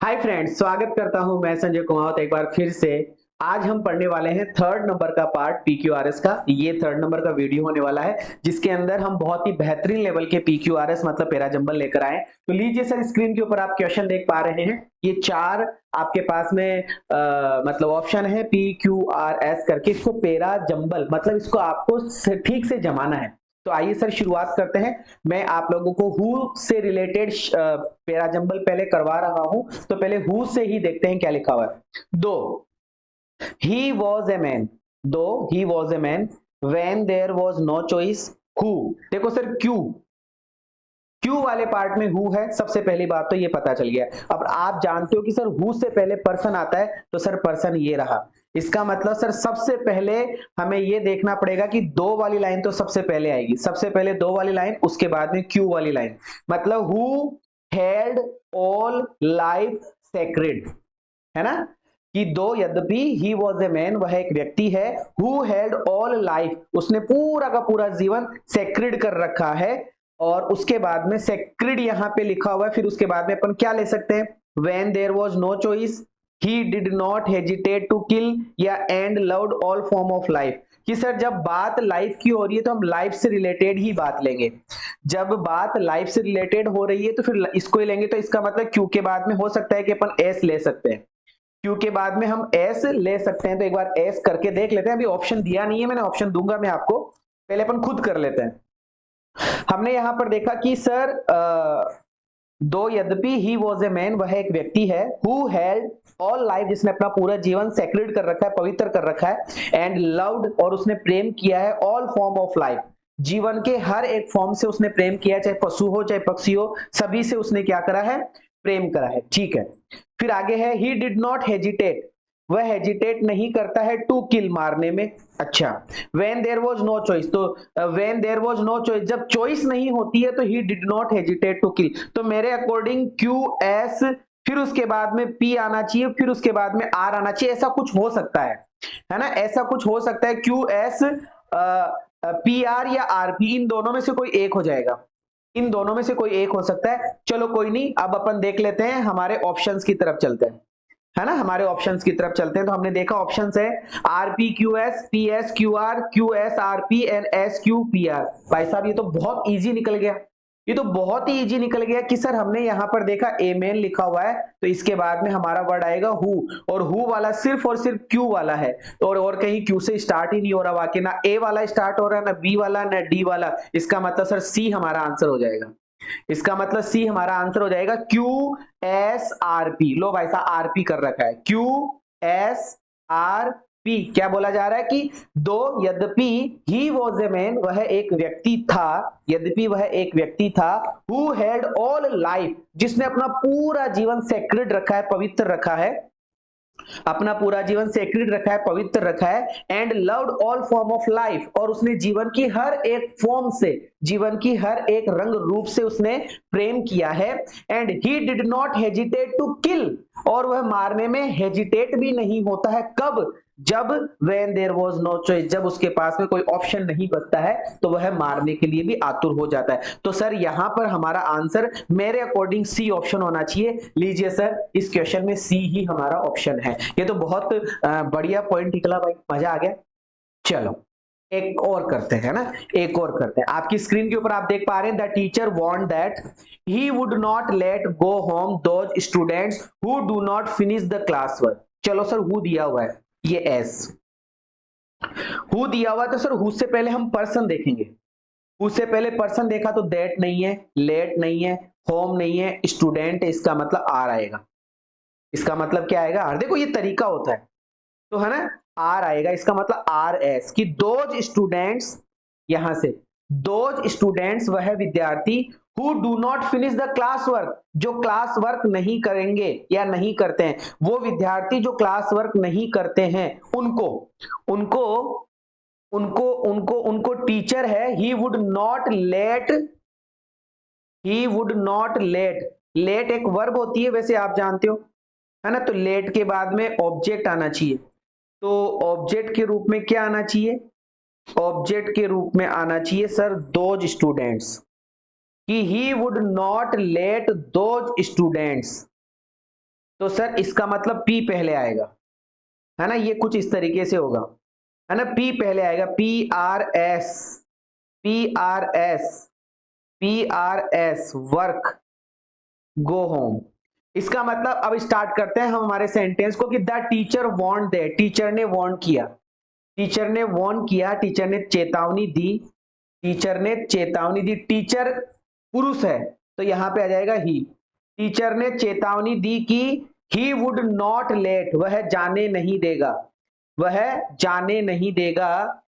Hi friends, स्वागत करता हूं मैं संजय कुमार एक बार फिर से। आज हम पढ़ने वाले हैं थर्ड नंबर का पार्ट पीक्यूआरएस का। ये थर्ड नंबर का वीडियो होने वाला है जिसके अंदर हम बहुत ही बेहतरीन लेवल के पीक्यूआरएस मतलब पैराजंबल लेकर आए। तो लीजिए सर, स्क्रीन के ऊपर आप क्वेश्चन देख पा रहे हैं। ये चार आपके पास में मतलब ऑप्शन है पीक्यूआरएस करके। इसको पैराजंबल मतलब इसको आपको ठीक से जमाना है। तो आइए सर शुरुआत करते हैं। मैं आप लोगों को हु से रिलेटेड पैराजंबल पहले करवा रहा हूं। तो पहले हु से ही देखते हैं क्या लिखा हुआ है। दो he was a man, though he was a man when there was no choice who. देखो सर, क्यू वाले पार्ट में हु है। सबसे पहली बात तो ये पता चल गया। अब आप जानते हो कि सर हु से पहले पर्सन आता है, तो सर पर्सन ये रहा। इसका मतलब सर सबसे पहले हमें ये देखना पड़ेगा कि दो वाली लाइन तो सबसे पहले आएगी। सबसे पहले दो वाली लाइन, उसके बाद में क्यू वाली लाइन। मतलब who held all life sacred, है ना। कि दो यद्यपि ही वॉज ए मैन, वह एक व्यक्ति है। हु हेल्ड ऑल लाइफ, उसने पूरा का पूरा जीवन सेक्रेड कर रखा है। और उसके बाद में सेक्रेड यहां पे लिखा हुआ है। फिर उसके बाद में अपन क्या ले सकते हैं, when there was no choice he did not hesitate to kill या and loved all form of life. कि सर जब बात लाइफ की हो रही है तो हम लाइफ से रिलेटेड ही बात लेंगे। जब बात लाइफ से रिलेटेड हो रही है तो फिर इसको ही लेंगे। तो इसका मतलब क्यू के बाद में हो सकता है कि अपन एस ले सकते हैं। क्यू के बाद में हम एस ले सकते हैं। तो एक बार एस करके देख लेते हैं। अभी ऑप्शन दिया नहीं है मैंने, ऑप्शन दूंगा मैं आपको। पहले अपन खुद कर लेते हैं। हमने यहां पर देखा कि सर दो यद्यपि ही वॉज ए मैन, वह एक व्यक्ति है। हु हेल्ड ऑल लाइफ, जिसने अपना पूरा जीवन सेक्रेड कर रखा है, पवित्र कर रखा है। एंड लव्ड, और उसने प्रेम किया है, ऑल फॉर्म ऑफ लाइफ, जीवन के हर एक फॉर्म से उसने प्रेम किया, चाहे पशु हो चाहे पक्षी हो, सभी से उसने क्या करा है, प्रेम करा है। ठीक है। फिर आगे है ही डिड नॉट हेजिटेट, वह हेजिटेट नहीं करता है टू किल, मारने में। अच्छा। When there was no choice, तो when there was no choice, जब चॉइस नहीं होती है तो he did not hesitate to kill. तो मेरे अकॉर्डिंग क्यू एस, फिर उसके बाद में पी आना चाहिए, फिर उसके बाद में आर आना चाहिए। ऐसा कुछ हो सकता है ना, ऐसा कुछ हो सकता है। क्यू एस, पी आर या आर पी, इन दोनों में से कोई एक हो जाएगा। इन दोनों में से कोई एक हो सकता है। चलो कोई नहीं, अब अपन देख लेते हैं, हमारे ऑप्शंस की तरफ चलते हैं, है ना। हमारे ऑप्शंस की तरफ चलते हैं। तो हमने देखा ऑप्शंस है R P Q S, P S Q R, Q S R P and S Q P R. भाई साहब ये तो बहुत इजी निकल गया। ये तो बहुत ही इजी निकल गया कि सर हमने यहां पर देखा ए मेन लिखा हुआ है, तो इसके बाद में हमारा वर्ड आएगा हु। और हु वाला सिर्फ और सिर्फ क्यू वाला है। और कहीं क्यू से स्टार्ट ही नहीं हो रहा। वाकई ना ए वाला स्टार्ट हो रहा है, ना बी वाला, ना डी वाला। इसका मतलब सर सी हमारा आंसर हो जाएगा। इसका मतलब सी हमारा आंसर हो जाएगा क्यू एस आर पी। लो भाई साहब आरपी कर रखा है, क्यू एस आर पी। क्या बोला जा रहा है कि दो यद्यपि ही वॉज ए मैन, वह एक व्यक्ति था, यद्यपि वह एक व्यक्ति था। हु हैड ऑल लाइफ, जिसने अपना पूरा जीवन सेक्रेड रखा है, पवित्र रखा है, अपना पूरा जीवन सेक्रेड रखा है, पवित्र रखा है। And loved all form of life, और उसने जीवन की हर एक फॉर्म से, जीवन की हर एक रंग रूप से उसने प्रेम किया है। And he did not hesitate to kill, और वह मारने में हेजिटेट भी नहीं होता है। कब, जब when there was no choice, जब उसके पास में कोई ऑप्शन नहीं बचता है तो वह मारने के लिए भी आतुर हो जाता है। तो सर यहां पर हमारा आंसर मेरे अकॉर्डिंग सी ऑप्शन होना चाहिए। लीजिए सर, इस क्वेश्चन में सी ही हमारा ऑप्शन है। ये तो बहुत बढ़िया पॉइंट निकला भाई, मजा आ गया। चलो एक और करते हैं ना, एक और करते हैं। आपकी स्क्रीन के ऊपर आप देख पा रहे हैं, the teacher want that he would not let go home those students who do not finish the class work. चलो सर हु दिया हुआ है, ये एस हु दिया हुआ है। तो सर हु से पहले हम पर्सन देखेंगे। हु से पहले पर्सन देखा तो दैट नहीं है, लेट नहीं है, होम नहीं है, स्टूडेंट है। इसका मतलब आर आएगा। इसका मतलब क्या आएगा, आर। देखो ये तरीका होता है, तो है ना, आर आएगा। इसका मतलब आर एस, कि दोज स्टूडेंट्स, यहां से दोज स्टूडेंट्स वह विद्यार्थी, who do not finish the class work, जो क्लास वर्क नहीं करेंगे या नहीं करते हैं, वो विद्यार्थी जो क्लास वर्क नहीं करते हैं, उनको उनको उनको उनको उनको टीचर है, he would not let. Let एक वर्ब होती है वैसे, आप जानते हो, है ना। तो लेट के बाद में ऑब्जेक्ट आना चाहिए। तो ऑब्जेक्ट के रूप में क्या आना चाहिए, ऑब्जेक्ट के रूप में आना चाहिए सर दोज स्टूडेंट्स, कि ही would not late those students तो सर इसका मतलब P पहले आएगा, है ना, ये कुछ इस तरीके से होगा, है ना, P पहले आएगा, PRS, PRS, PRS work, go home. इसका मतलब अब स्टार्ट करते हैं हम हमारे सेंटेंस को कि the teacher warned that, teacher ने वार्न किया, टीचर ने वार्न किया, टीचर ने चेतावनी दी, टीचर ने चेतावनी दी, टीचर पुरुष है तो यहां पे आ जाएगा ही। टीचर ने चेतावनी दी कि ही वुड नॉट लेट, वह जाने नहीं देगा, वह जाने नहीं देगा,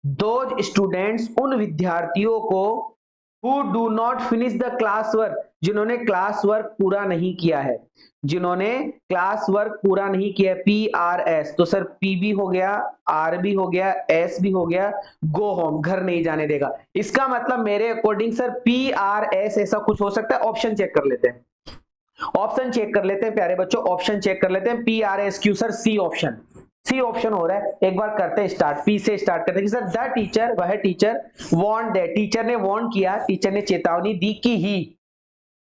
दोज स्टूडेंट्स, उन विद्यार्थियों को, who do not finish the class work, जिन्होंने क्लास वर्क पूरा नहीं किया है, जिन्होंने क्लास वर्क पूरा नहीं किया है, PRS, तो सर P भी हो गया, R भी हो गया, S भी हो गया, गो होम, घर नहीं जाने देगा। इसका मतलब मेरे अकॉर्डिंग सर PRS ऐसा कुछ हो सकता है। ऑप्शन चेक कर लेते हैं, ऑप्शन चेक कर लेते हैं प्यारे बच्चों, ऑप्शन चेक कर लेते हैं। PRSQ sir C option, C option हो रहा है। एक बार करते हैं स्टार्ट, पी से स्टार्ट करते हैं कि सर द टीचर, वह टीचर, वार्न दैट, टीचर ने वार्न किया, टीचर ने चेतावनी दी कि ही,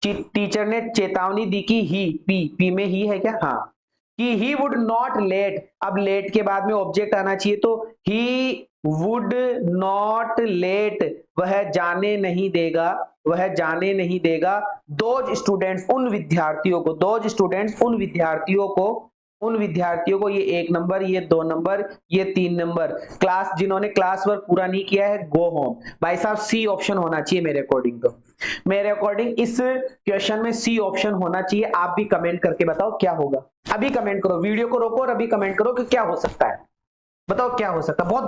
टीचर ने चेतावनी दी कि ही, पी में ही है क्या, हाँ, कि ही वुड नॉट लेट, अब लेट के बाद में ऑब्जेक्ट आना चाहिए, तो ही वुड नॉट लेट, वह जाने नहीं देगा, वह जाने नहीं देगा, दोज स्टूडेंट्स, उन विद्यार्थियों को, दोज स्टूडेंट्स, उन विद्यार्थियों को, उन विद्यार्थियों को, ये 1 नंबर, ये 2 नंबर, ये 3 नंबर, क्लास, जिन्होंने क्लास वर्क पूरा नहीं किया है, गो होम। भाई साहब सी ऑप्शन होना चाहिए मेरे अकॉर्डिंग, तो मेरे अकॉर्डिंग इस क्वेश्चन में सी ऑप्शन होना चाहिए। आप भी कमेंट करके बताओ क्या होगा, अभी कमेंट करो, वीडियो को रोको और अभी कमेंट करो कि क्या हो सकता है, बताओ क्या हो सकता है। बहुत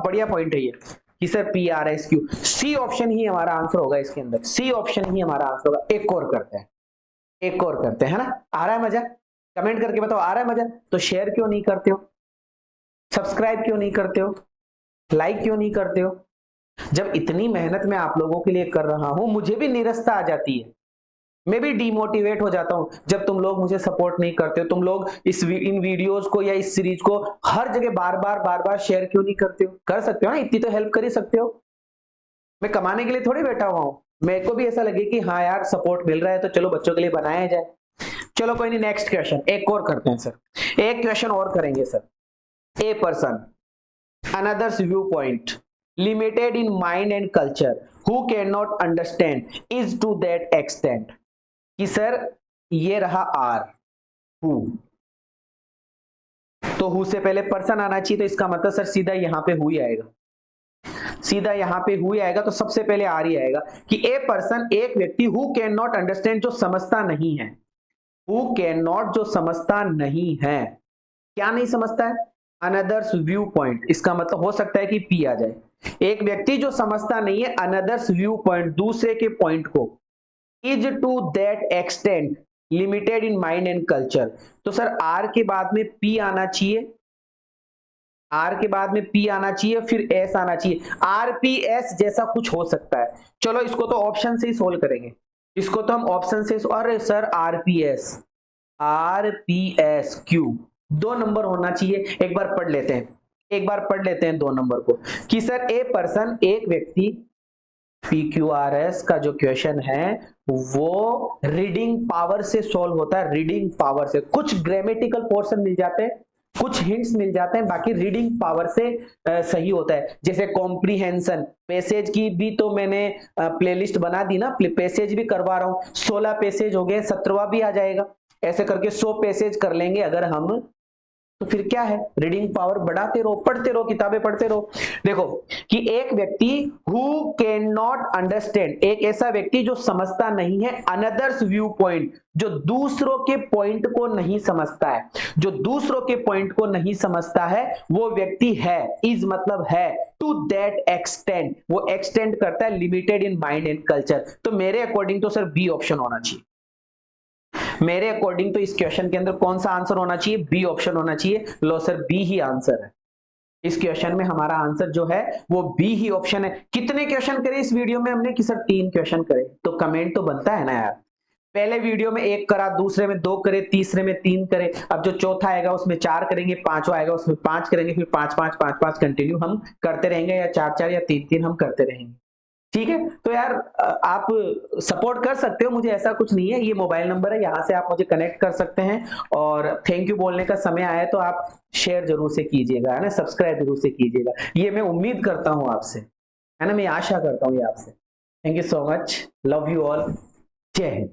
बढ़िया पॉइंट है ये कि सर PRSQ, सी ऑप्शन ही हमारा आंसर होगा इसके अंदर, सी ऑप्शन ही हमारा आंसर होगा। एक और करते हैं, एक और करते हैं, है ना, आ रहा है मजा, कमेंट करके बताओ आ रहा है मजा, तो शेयर क्यों नहीं करते हो, सब्सक्राइब क्यों नहीं करते हो, लाइक क्यों नहीं करते हो। जब इतनी मेहनत मैं आप लोगों के लिए कर रहा हूं, मुझे भी निराशा आ जाती है, मैं भी डिमोटिवेट हो जाता हूं जब तुम लोग मुझे सपोर्ट नहीं करते हो। तुम लोग इन वीडियोस को या इस सीरीज को हर जगह बार बार शेयर क्यों नहीं करते हो। कर सकते हो ना, इतनी तो हेल्प कर ही सकते हो। मैं कमाने के लिए थोड़ी बैठा हुआ हूं, मेरे को भी ऐसा लगे कि हाँ यार सपोर्ट मिल रहा है तो चलो बच्चों के लिए बनाया जाए। चलो कोई नहीं, नेक्स्ट क्वेश्चन एक और करते हैं सर, एक क्वेश्चन और करेंगे sir. A person, another's viewpoint, limited in mind and culture, who cannot understand is to that extent, कि सर ये रहा आर, हु, तो हु से पहले पर्सन आना चाहिए, तो इसका मतलब सर सीधा यहां पे हु ही आएगा, सीधा यहां पे हु ही आएगा, तो सबसे पहले आर ही आएगा कि ए पर्सन, एक व्यक्ति, हु कैन नॉट अंडरस्टैंड, जो समझता नहीं है, हु कैन नॉट, जो समझता नहीं है, क्या नहीं समझता है, अनदर्स व्यू पॉइंट, इसका मतलब हो सकता है कि पी आ जाए। एक व्यक्ति जो समझता नहीं है अनदर्स व्यू पॉइंट, दूसरे के पॉइंट को, is to that extent limited in mind and culture, तो सर आर के बाद में पी आना चाहिए, आर के बाद में पी आना चाहिए, फिर एस आना चाहिए, RPS जैसा कुछ हो सकता है। चलो इसको तो ऑप्शन से ही सोल्व करेंगे, इसको तो हम ऑप्शन से, अरे सर RPSQ 2 नंबर होना चाहिए। एक बार पढ़ लेते हैं, एक बार पढ़ लेते हैं 2 नंबर को कि सर ए पर्सन, एक व्यक्ति, PQRS का जो क्वेश्चन है वो रीडिंग पावर से सॉल्व होता है, रीडिंग पावर से। कुछ ग्रामेटिकल पोर्शन मिल जाते हैं, कुछ हिंट्स मिल जाते हैं, बाकी रीडिंग पावर से सही होता है। जैसे कॉम्प्रीहेंशन, पैसेज की भी तो मैंने प्लेलिस्ट बना दी ना, पैसेज भी करवा रहा हूं, 16 पैसेज हो गए, 17वां भी आ जाएगा, ऐसे करके 100 पैसेज कर लेंगे अगर हम, तो फिर क्या है, रीडिंग पावर बढ़ाते रहो, पढ़ते रहो, किताबें पढ़ते रहो। देखो कि एक व्यक्ति हु कैन नॉट अंडरस्टैंड, एक ऐसा व्यक्ति जो समझता नहीं है, अनदर्स व्यू पॉइंट, जो दूसरों के पॉइंट को नहीं समझता है, जो दूसरों के पॉइंट को नहीं समझता है, वो व्यक्ति है, इज मतलब है, टू दैट एक्सटेंट, वो एक्सटेंड करता है, limited in mind and culture. तो मेरे अकॉर्डिंग तो सर बी ऑप्शन होना चाहिए, मेरे अकॉर्डिंग तो इस क्वेश्चन के अंदर कौन सा आंसर होना चाहिए, बी ऑप्शन होना चाहिए। लो सर बी ही आंसर है, इस क्वेश्चन में हमारा आंसर जो है वो बी ही ऑप्शन है। कितने क्वेश्चन करे इस वीडियो में हमने कि सर 3 क्वेश्चन करे, तो कमेंट तो बनता है ना यार। पहले वीडियो में 1 करा, दूसरे में 2 करे, तीसरे में 3 करे, अब जो चौथा आएगा उसमें 4 करेंगे, पांचवा आएगा उसमें 5 करेंगे, फिर 5 5 5 5 कंटिन्यू हम करते रहेंगे, या 4 4 या 3 3 हम करते रहेंगे। ठीक है। तो यार आप सपोर्ट कर सकते हो मुझे, ऐसा कुछ नहीं है, ये मोबाइल नंबर है, यहाँ से आप मुझे कनेक्ट कर सकते हैं। और थैंक यू बोलने का समय आया तो आप शेयर जरूर से कीजिएगा, है ना, सब्सक्राइब जरूर से कीजिएगा, ये मैं उम्मीद करता हूँ आपसे, है ना, मैं आशा करता हूँ ये आपसे। Thank you so much, love you all, जय हिंद।